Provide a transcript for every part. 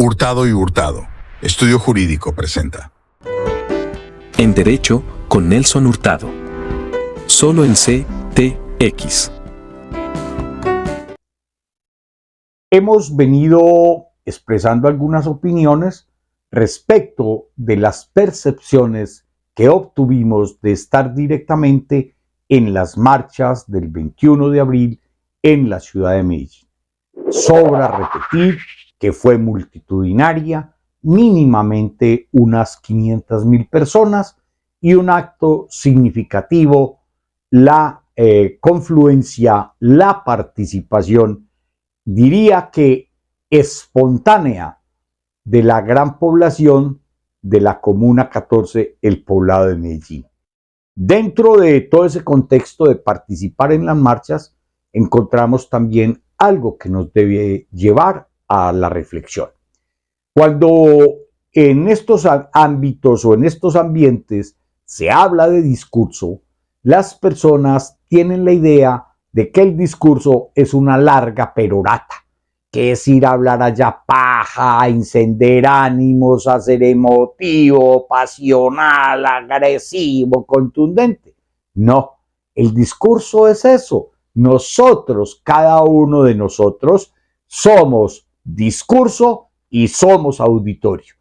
Hurtado y Hurtado. Estudio Jurídico presenta. En Derecho, con Nelson Hurtado. Solo en CTX. Hemos venido expresando algunas opiniones respecto de las percepciones que obtuvimos de estar directamente en las marchas del 21 de abril en la ciudad de Medellín. Sobra repetir que fue multitudinaria, mínimamente unas 500.000 personas y un acto significativo, la confluencia, la participación, diría que espontánea, de la gran población de la Comuna 14, el Poblado de Medellín. Dentro de todo ese contexto de participar en las marchas, encontramos también algo que nos debe llevar a la reflexión. Cuando en estos ámbitos o en estos ambientes se habla de discurso, las personas tienen la idea de que el discurso es una larga perorata, que es ir a hablar allá paja, encender ánimos, a ser emotivo, pasional, agresivo, contundente. No, el discurso es eso. Nosotros, cada uno de nosotros, somos discurso y somos auditorio.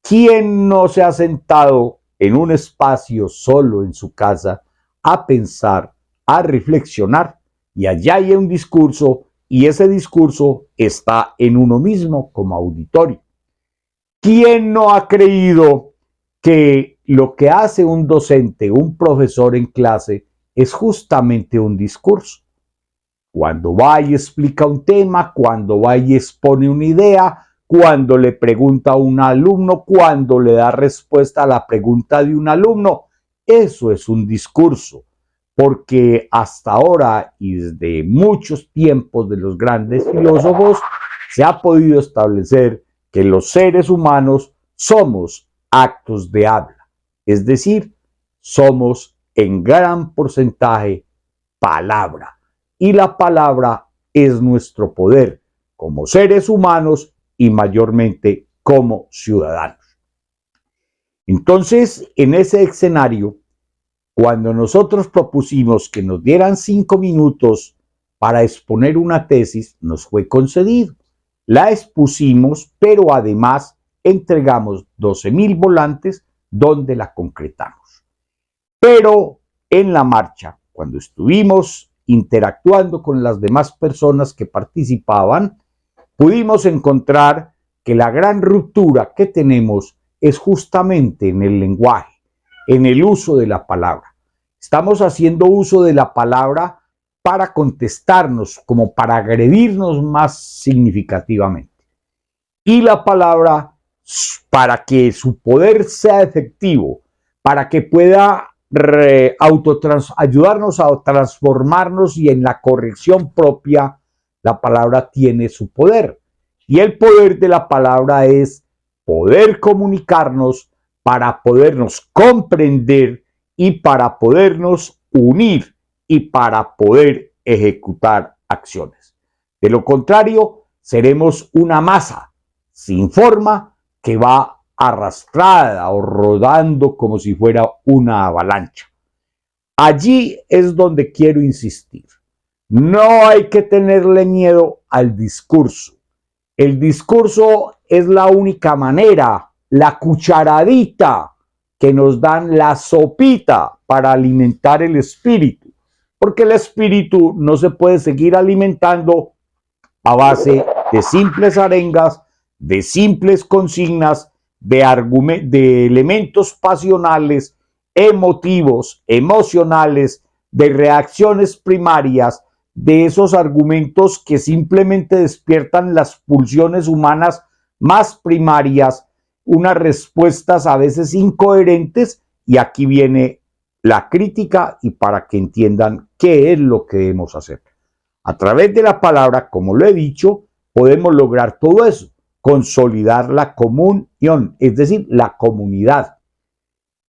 ¿Quién no se ha sentado en un espacio solo en su casa a pensar, a reflexionar? Y allá hay un discurso y ese discurso está en uno mismo como auditorio. ¿Quién no ha creído que lo que hace un docente, un profesor en clase, es justamente un discurso? Cuando va y explica un tema, cuando va y expone una idea, cuando le pregunta a un alumno, cuando le da respuesta a la pregunta de un alumno, eso es un discurso. Porque hasta ahora y desde muchos tiempos de los grandes filósofos se ha podido establecer que los seres humanos somos actos de habla, es decir, somos en gran porcentaje palabra. Y la palabra es nuestro poder como seres humanos y mayormente como ciudadanos. Entonces, en ese escenario, cuando nosotros propusimos que nos dieran 5 minutos para exponer una tesis, nos fue concedido. La expusimos, pero además entregamos 12.000 volantes donde la concretamos. Pero en la marcha, cuando estuvimos interactuando con las demás personas que participaban, pudimos encontrar que la gran ruptura que tenemos es justamente en el lenguaje, en el uso de la palabra. Estamos haciendo uso de la palabra para contestarnos, como para agredirnos más significativamente. Y la palabra, para que su poder sea efectivo, para que pueda ayudarnos a transformarnos y en la corrección propia, la palabra tiene su poder. Y el poder de la palabra es poder comunicarnos para podernos comprender y para podernos unir y para poder ejecutar acciones. De lo contrario, seremos una masa sin forma que va arrastrada o rodando como si fuera una avalancha. Allí es donde quiero insistir. No hay que tenerle miedo al discurso. El discurso es la única manera, la cucharadita que nos dan, la sopita para alimentar el espíritu, porque el espíritu no se puede seguir alimentando a base de simples arengas, de simples consignas, de elementos pasionales, emotivos, emocionales, de reacciones primarias, de esos argumentos que simplemente despiertan las pulsiones humanas más primarias, unas respuestas a veces incoherentes, y aquí viene la crítica y para que entiendan qué es lo que debemos hacer. A través de la palabra, como lo he dicho, podemos lograr todo eso, consolidar la comunión, es decir, la comunidad.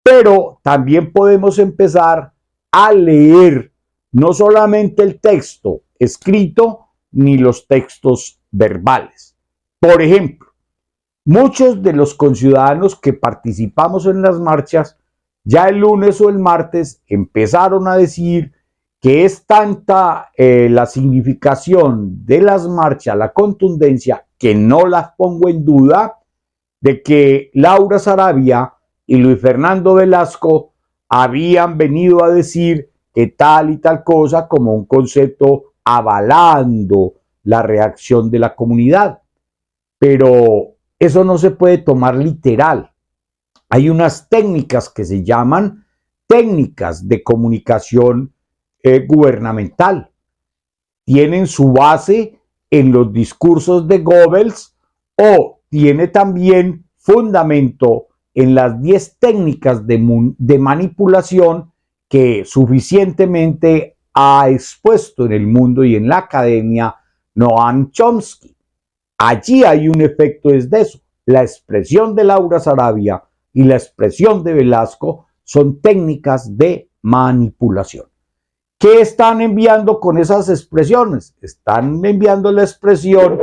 Pero también podemos empezar a leer no solamente el texto escrito ni los textos verbales. Por ejemplo, Muchos de los conciudadanos que participamos en las marchas, ya el lunes o el martes empezaron a decir que es tanta la significación de las marchas, la contundencia, que no las pongo en duda, de que Laura Sarabia y Luis Fernando Velasco habían venido a decir que tal y tal cosa como un concepto avalando la reacción de la comunidad. Pero eso no se puede tomar literal. Hay unas técnicas que se llaman técnicas de comunicación gubernamental. Tienen su base en los discursos de Goebbels o tiene también fundamento en las 10 técnicas de manipulación que suficientemente ha expuesto en el mundo y en la academia Noam Chomsky. Allí hay un efecto de eso. La expresión de Laura Sarabia y la expresión de Velasco son técnicas de manipulación. ¿Qué están enviando con esas expresiones? Están enviando la expresión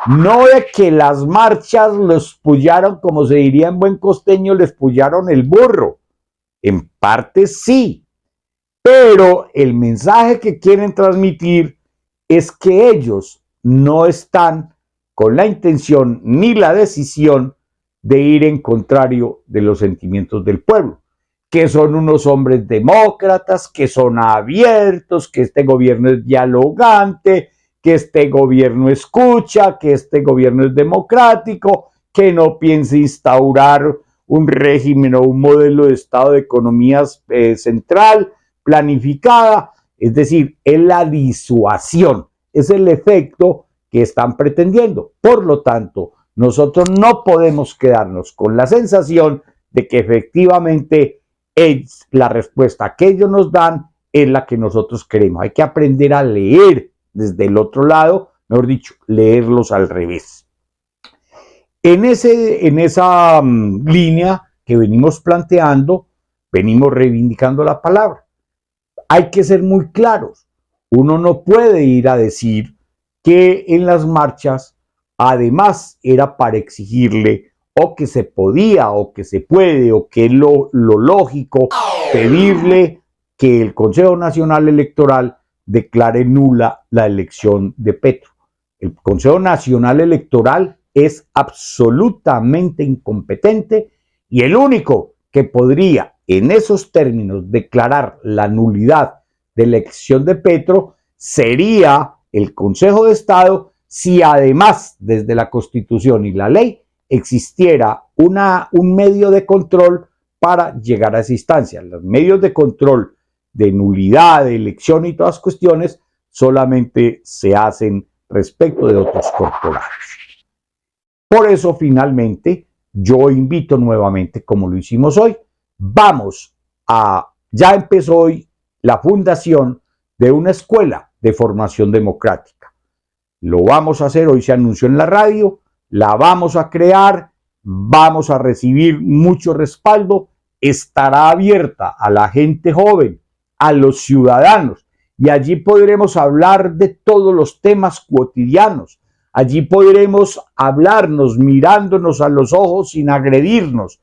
no de que las marchas los pullaron, como se diría en buen costeño, les pullaron el burro. En parte sí, pero el mensaje que quieren transmitir es que ellos no están con la intención ni la decisión de ir en contrario de los sentimientos del pueblo, que son unos hombres demócratas, que son abiertos, que este gobierno es dialogante, que este gobierno escucha, que este gobierno es democrático, que no piensa instaurar un régimen o un modelo de estado de economía central, planificada. Es decir, es la disuasión, es el efecto que están pretendiendo. Por lo tanto, nosotros no podemos quedarnos con la sensación de que efectivamente es la respuesta que ellos nos dan es la que nosotros queremos. Hay que aprender a leer desde el otro lado, mejor dicho, leerlos al revés. En esa línea que venimos planteando, venimos reivindicando la palabra. Hay que ser muy claros. Uno no puede ir a decir que en las marchas, además, era para exigirle o que se podía, o que se puede, o que es lo lógico, pedirle que el Consejo Nacional Electoral declare nula la elección de Petro. El Consejo Nacional Electoral es absolutamente incompetente y el único que podría, en esos términos, declarar la nulidad de la elección de Petro sería el Consejo de Estado si además, desde la Constitución y la ley, existiera un medio de control para llegar a esa instancia. Los medios de control de nulidad, de elección y todas cuestiones solamente se hacen respecto de otros corporados. Por eso, finalmente, yo invito nuevamente, como lo hicimos hoy, ya empezó hoy la fundación de una escuela de formación democrática. Lo vamos a hacer, hoy se anunció en la radio, la vamos a crear, vamos a recibir mucho respaldo, estará abierta a la gente joven, a los ciudadanos, y allí podremos hablar de todos los temas cotidianos. Allí podremos hablarnos mirándonos a los ojos sin agredirnos,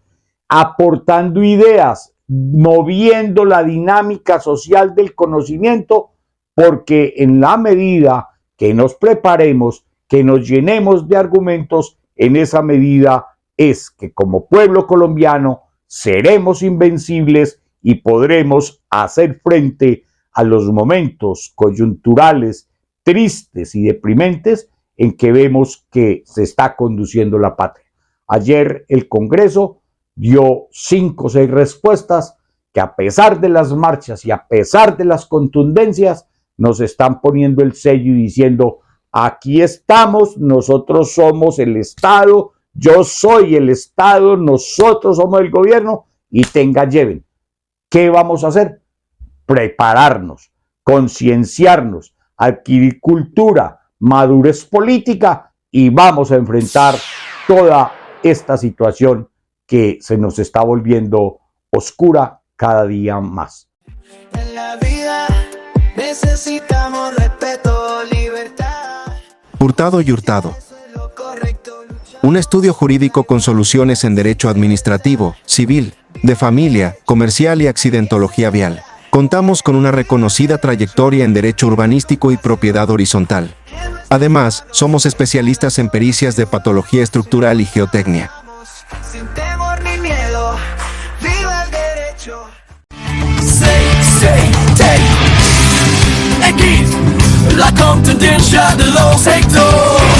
aportando ideas, moviendo la dinámica social del conocimiento, porque en la medida que nos preparemos, que nos llenemos de argumentos, en esa medida es que como pueblo colombiano seremos invencibles y podremos hacer frente a los momentos coyunturales tristes y deprimentes en que vemos que se está conduciendo la patria. Ayer el Congreso dio 5 o 6 respuestas que a pesar de las marchas y a pesar de las contundencias nos están poniendo el sello y diciendo: aquí estamos, nosotros somos el Estado, yo soy el Estado, nosotros somos el gobierno y lleven. ¿Qué vamos a hacer? Prepararnos, concienciarnos, adquirir cultura, madurez política y vamos a enfrentar toda esta situación que se nos está volviendo oscura cada día más. En la vida necesitamos respeto, libertad. Hurtado y Hurtado. Eso es lo correcto, luchar. Un estudio jurídico con soluciones en derecho administrativo, civil, de familia, comercial y accidentología vial. Contamos con una reconocida trayectoria en derecho urbanístico y propiedad horizontal. Además, somos especialistas en pericias de patología estructural y geotecnia. Sin temor ni miedo, viva el derecho. X, la contendencia de los sectores.